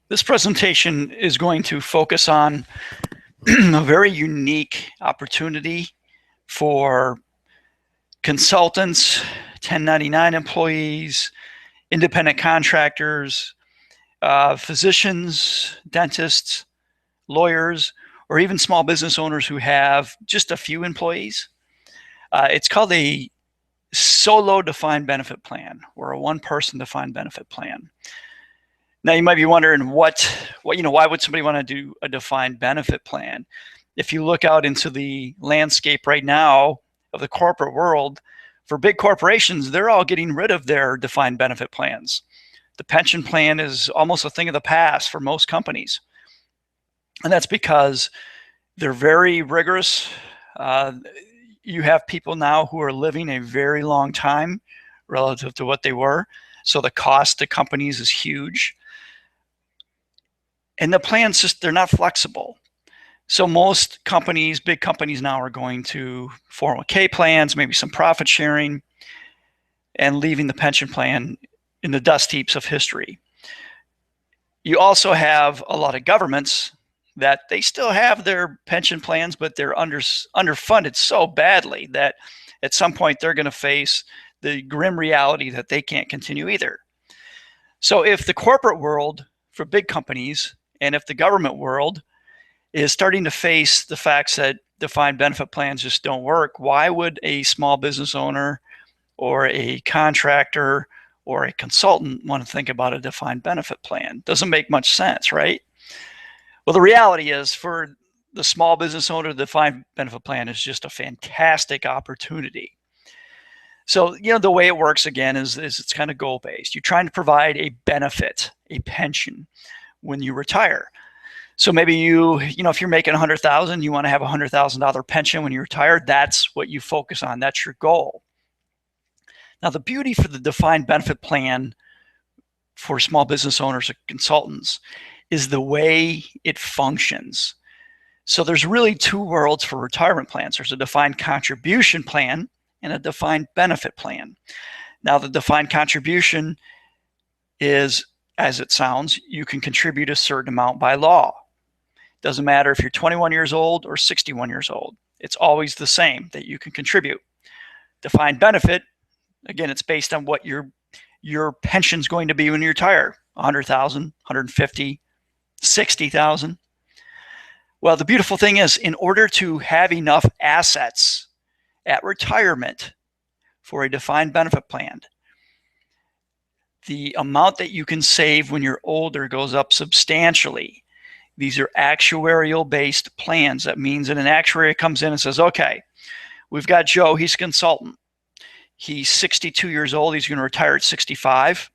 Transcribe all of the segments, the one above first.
This presentation is going to focus on a very unique opportunity for consultants, 1099 employees, independent contractors, physicians, dentists, lawyers, or even small business owners who have just a few employees. It's called a solo defined benefit plan, or a one-person defined benefit plan. Now you might be wondering why would somebody want to do a defined benefit plan? If you look out into the landscape right now of the corporate world, for big corporations, they're all getting rid of their defined benefit plans. The pension plan is almost a thing of the past for most companies. And that's because they're very rigorous. You have people now who are living a very long time relative to what they were. So the cost to companies is huge. And the plans they're not flexible. So most companies, big companies now, are going to 401k plans, maybe some profit sharing, and leaving the pension plan in the dust heaps of history. You also have a lot of governments that they still have their pension plans, but they're underfunded so badly that at some point they're going to face the grim reality that they can't continue either. So if the corporate world for big companies and if the government world is starting to face the facts that defined benefit plans just don't work, why would a small business owner or a contractor or a consultant want to think about a defined benefit plan? Doesn't make much sense, right? Well, the reality is, for the small business owner, the defined benefit plan is just a fantastic opportunity. So, the way it works again is it's kind of goal-based. You're trying to provide a benefit, a pension, when you retire. So maybe if you're making $100,000, you want to have a $100,000 pension when you retire. That's what you focus on. That's your goal. Now, the beauty for the defined benefit plan for small business owners or consultants is the way it functions. So there's really two worlds for retirement plans. There's a defined contribution plan and a defined benefit plan. Now, the defined contribution is, as it sounds, you can contribute a certain amount by law. Doesn't matter if you're 21 years old or 61 years old. It's always the same that you can contribute. Defined benefit, again, it's based on what your pension's going to be when you retire. 100,000, 150, 60,000. Well, the beautiful thing is, in order to have enough assets at retirement for a defined benefit plan, the amount that you can save when you're older goes up substantially. These are actuarial-based plans. That means that an actuary comes in and says, okay, we've got Joe, he's a consultant. He's 62 years old. He's going to retire at 65.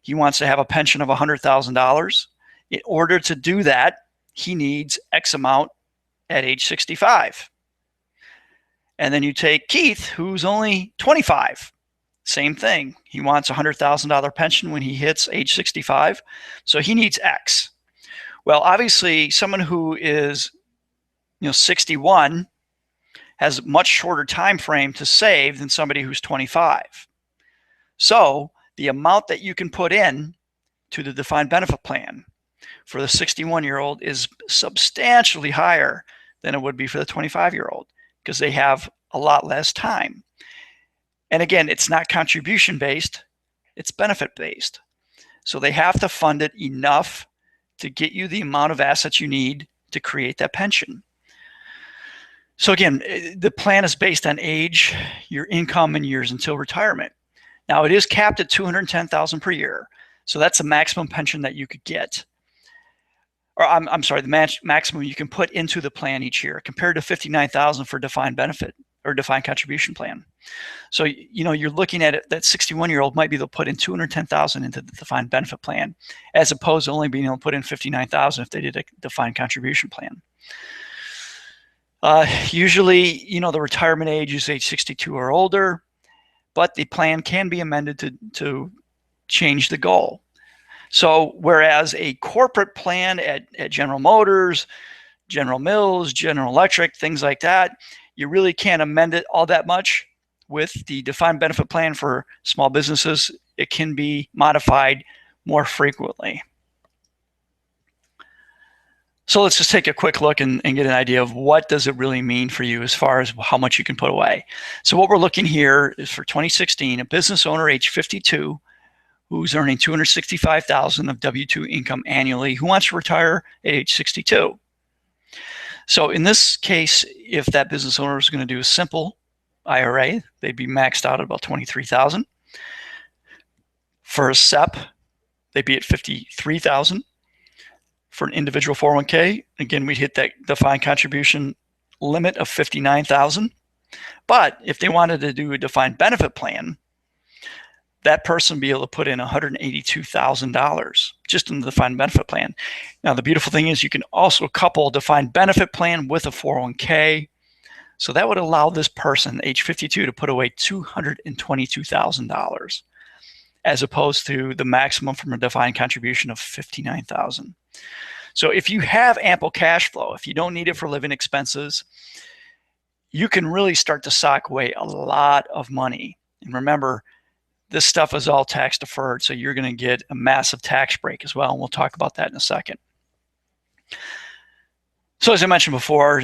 He wants to have a pension of $100,000. In order to do that, he needs X amount at age 65. And then you take Keith, who's only 25. Same thing. He wants a $100,000 pension when he hits age 65. So he needs X. Well, obviously, someone who is 61 has a much shorter time frame to save than somebody who's 25. So the amount that you can put in to the defined benefit plan for the 61-year-old is substantially higher than it would be for the 25-year-old because they have a lot less time. And again, it's not contribution-based, it's benefit-based. So they have to fund it enough to get you the amount of assets you need to create that pension. So again, the plan is based on age, your income, and years until retirement. Now, it is capped at $210,000 per year. So that's the maximum pension that you could get. Or I'm sorry, the maximum you can put into the plan each year, compared to $59,000 for defined benefit or defined contribution plan. So, you're looking at it, that 61-year-old might be able to put in $210,000 into the defined benefit plan, as opposed to only being able to put in $59,000 if they did a defined contribution plan. Usually, the retirement age is age 62 or older, but the plan can be amended to change the goal. So whereas a corporate plan at General Motors, General Mills, General Electric, things like that, you really can't amend it all that much. With the defined benefit plan for small businesses, it can be modified more frequently. So let's just take a quick look and get an idea of what does it really mean for you as far as how much you can put away. So what we're looking here is for 2016, a business owner age 52 who's earning $265,000 of W-2 income annually, who wants to retire at age 62. So in this case, if that business owner is going to do a simple IRA, they'd be maxed out at about $23,000. For a SEP, they'd be at $53,000. For an individual 401k, again, we'd hit that defined contribution limit of $59,000. But if they wanted to do a defined benefit plan, that person would be able to put in $182,000 just in the defined benefit plan. Now, the beautiful thing is you can also couple a defined benefit plan with a 401k. So that would allow this person, age 52, to put away $222,000 as opposed to the maximum from a defined contribution of $59,000. So if you have ample cash flow, if you don't need it for living expenses, you can really start to sock away a lot of money. And remember, this stuff is all tax deferred, so you're going to get a massive tax break as well, and we'll talk about that in a second. So as I mentioned before,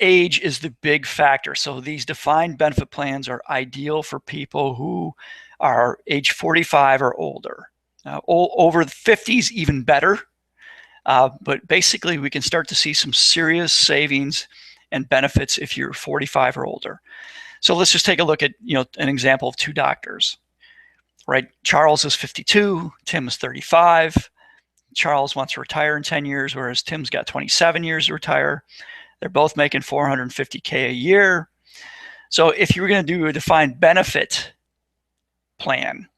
age is the big factor. So these defined benefit plans are ideal for people who are age 45 or older. Over the 50s, even better. But basically, we can start to see some serious savings and benefits if you're 45 or older. So let's just take a look at an example of two doctors. Right? Charles is 52, Tim is 35. Charles wants to retire in 10 years, whereas Tim's got 27 years to retire. They're both making $450K a year. So if you were going to do a defined benefit plan,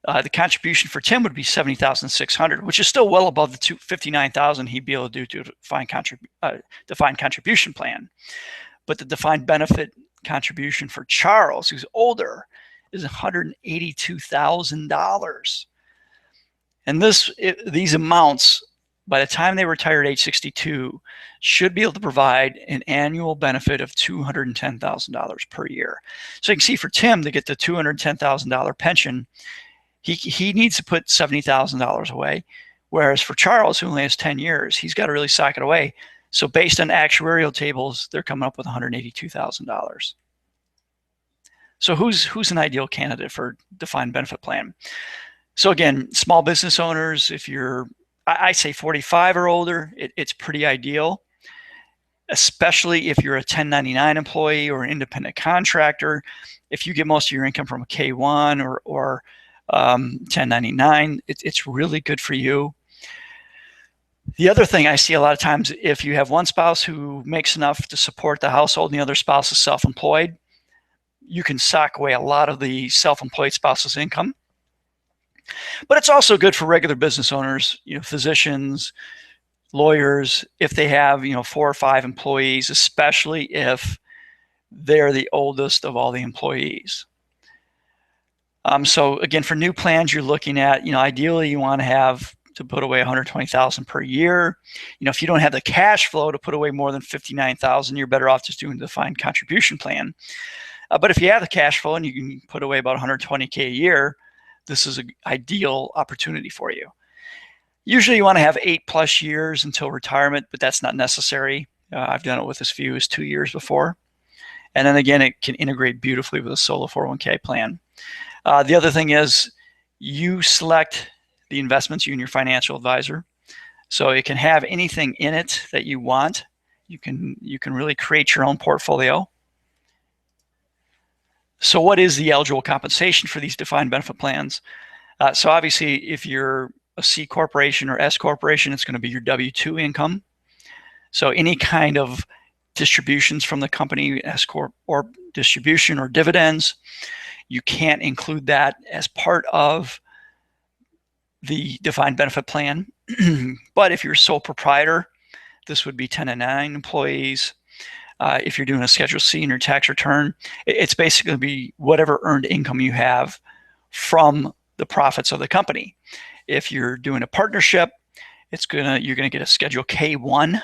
the contribution for Tim would be $70,600, which is still well above the $59,000 he'd be able to do to a defined contribution plan. But the defined benefit contribution for Charles, who's older, is $182,000. And these amounts, by the time they retire at age 62, should be able to provide an annual benefit of $210,000 per year. So you can see for Tim to get the $210,000 pension, he needs to put $70,000 away. Whereas for Charles, who only has 10 years, he's got to really sock it away. So based on actuarial tables, they're coming up with $182,000. So who's an ideal candidate for defined benefit plan? So again, small business owners, if you're, I say 45 or older, it's pretty ideal, especially if you're a 1099 employee or an independent contractor. If you get most of your income from a K-1 or 1099, it's really good for you. The other thing I see a lot of times, if you have one spouse who makes enough to support the household and the other spouse is self-employed, you can sock away a lot of the self-employed spouse's income. But it's also good for regular business owners, physicians, lawyers, if they have, 4 or 5 employees, especially if they're the oldest of all the employees. So again, for new plans, you're looking at, ideally you want to have to put away $120,000 per year. If you don't have the cash flow to put away more than $59,000, you're better off just doing the defined contribution plan. But if you have the cash flow and you can put away about $120K a year, this is an ideal opportunity for you. Usually you want to have 8+ years until retirement, but that's not necessary. I've done it with as few as 2 years before. And then again, it can integrate beautifully with a solo 401k plan. The other thing is you select the investments, you and your financial advisor. So it can have anything in it that you want. You can really create your own portfolio. So what is the eligible compensation for these defined benefit plans? So obviously, if you're a C corporation or S corporation, it's going to be your W-2 income. So any kind of distributions from the company, S corp or distribution or dividends, you can't include that as part of the defined benefit plan. But if you're a sole proprietor, this would be 1099 employees. If you're doing a Schedule C in your tax return, it's basically going to be whatever earned income you have from the profits of the company. If you're doing a partnership, you're going to get a Schedule K-1,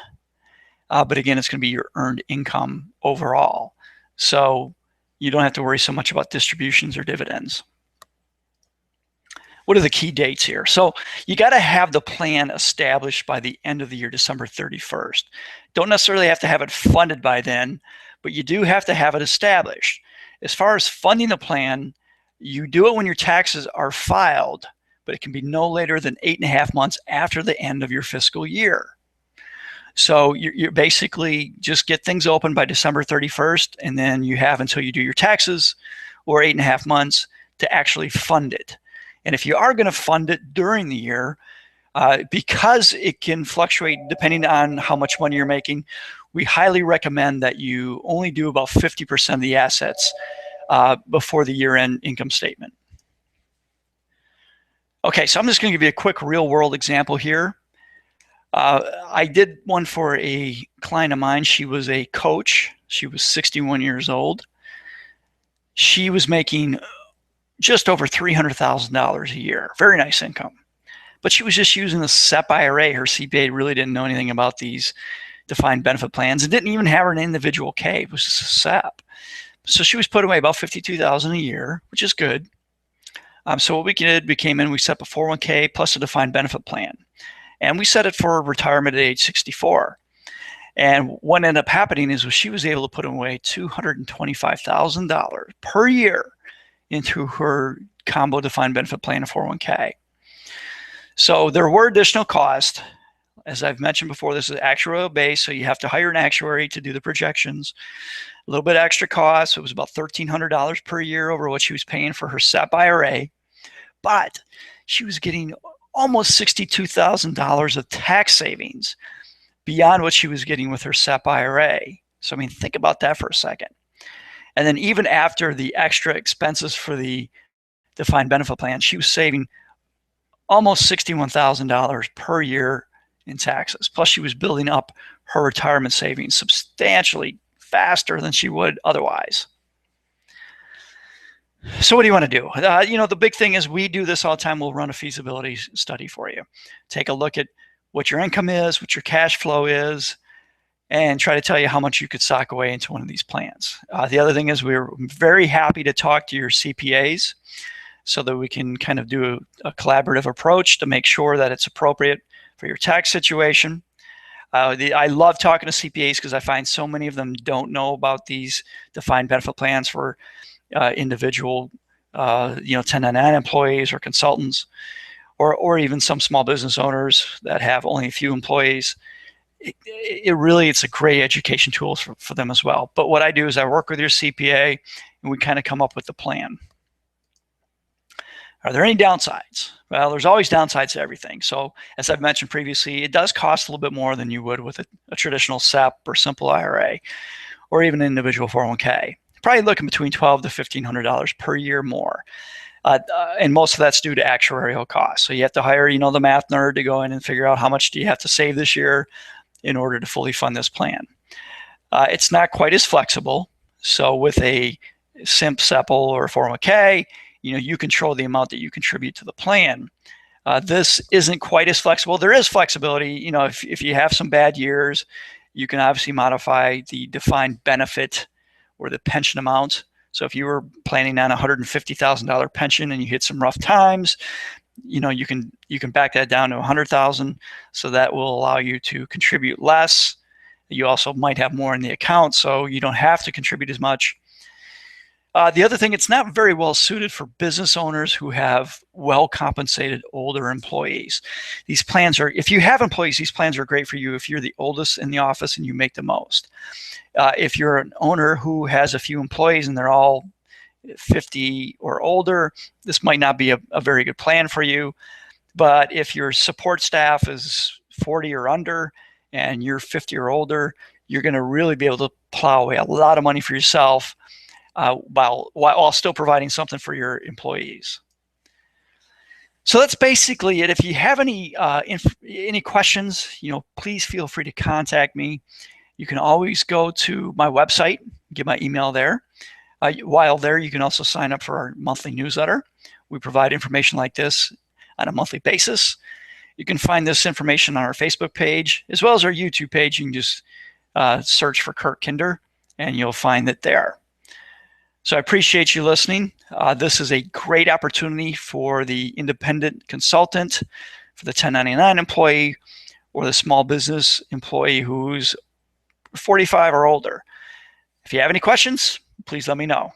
but again, it's going to be your earned income overall. So you don't have to worry so much about distributions or dividends. what are the key dates here? So you got to have the plan established by the end of the year, December 31st. Don't necessarily have to have it funded by then, but you do have to have it established. As far as funding the plan, you do it when your taxes are filed, but it can be no later than 8.5 months after the end of your fiscal year. So you're basically just get things open by December 31st, and then you have until you do your taxes, or 8.5 months to actually fund it. And if you are going to fund it during the year, because it can fluctuate depending on how much money you're making, we highly recommend that you only do about 50% of the assets before the year-end income statement. Okay, so I'm just going to give you a quick real-world example here. I did one for a client of mine. She was a coach. She was 61 years old. She was making just over $300,000 a year. Very nice income. But she was just using the SEP IRA. Her CPA really didn't know anything about these defined benefit plans and didn't even have an individual K. It was just a SEP. So she was putting away about $52,000 a year, which is good. So what we did, we came in, we set up a 401k plus a defined benefit plan. And we set it for retirement at age 64. And what ended up happening is she was able to put away $225,000 per year into her combo defined benefit plan of 401k. So there were additional costs. As I've mentioned before, this is actuarial based, so you have to hire an actuary to do the projections. A little bit extra cost. So it was about $1,300 per year over what she was paying for her SEP IRA. But she was getting almost $62,000 of tax savings beyond what she was getting with her SEP IRA. So, I mean, think about that for a second. And then even after the extra expenses for the defined benefit plan, she was saving almost $61,000 per year in taxes. Plus, she was building up her retirement savings substantially faster than she would otherwise. So what do you want to do? The big thing is we do this all the time. We'll run a feasibility study for you. Take a look at what your income is, what your cash flow is, and try to tell you how much you could sock away into one of these plans. The other thing is we're very happy to talk to your CPAs so that we can kind of do a collaborative approach to make sure that it's appropriate for your tax situation. I love talking to CPAs because I find so many of them don't know about these defined benefit plans for individual, 1099 employees or consultants, or even some small business owners that have only a few employees. It's a great education tool for them as well. But what I do is I work with your CPA and we kind of come up with the plan. Are there any downsides? Well, there's always downsides to everything. So as I've mentioned previously, it does cost a little bit more than you would with a traditional SEP or simple IRA or even an individual 401k. Probably looking between $1,200 to $1,500 per year more. And most of that's due to actuarial costs. So you have to hire, the math nerd to go in and figure out how much do you have to save this year in order to fully fund this plan. It's not quite as flexible. So with a SIMP, SEPL, or 401k, you control the amount that you contribute to the plan. This isn't quite as flexible. There is flexibility. If you have some bad years, you can obviously modify the defined benefit or the pension amount. So if you were planning on a $150,000 pension and you hit some rough times, you can back that down to $100,000. So that will allow you to contribute less. You also might have more in the account, so you don't have to contribute as much. The other thing, it's not very well suited for business owners who have well-compensated older employees. These plans are, if you have employees, these plans are great for you if you're the oldest in the office and you make the most. If you're an owner who has a few employees and they're all 50 or older, this might not be a very good plan for you. But if your support staff is 40 or under and you're 50 or older, you're going to really be able to plow away a lot of money for yourself while still providing something for your employees. So that's basically it. If you have any questions, please feel free to contact me. You can always go to my website, get my email there. While there, you can also sign up for our monthly newsletter. We provide information like this on a monthly basis. You can find this information on our Facebook page, as well as our YouTube page. You can just search for Kirk Kinder, and you'll find it there. So I appreciate you listening. This is a great opportunity for the independent consultant, for the 1099 employee, or the small business employee who's 45 or older. If you have any questions, please let me know.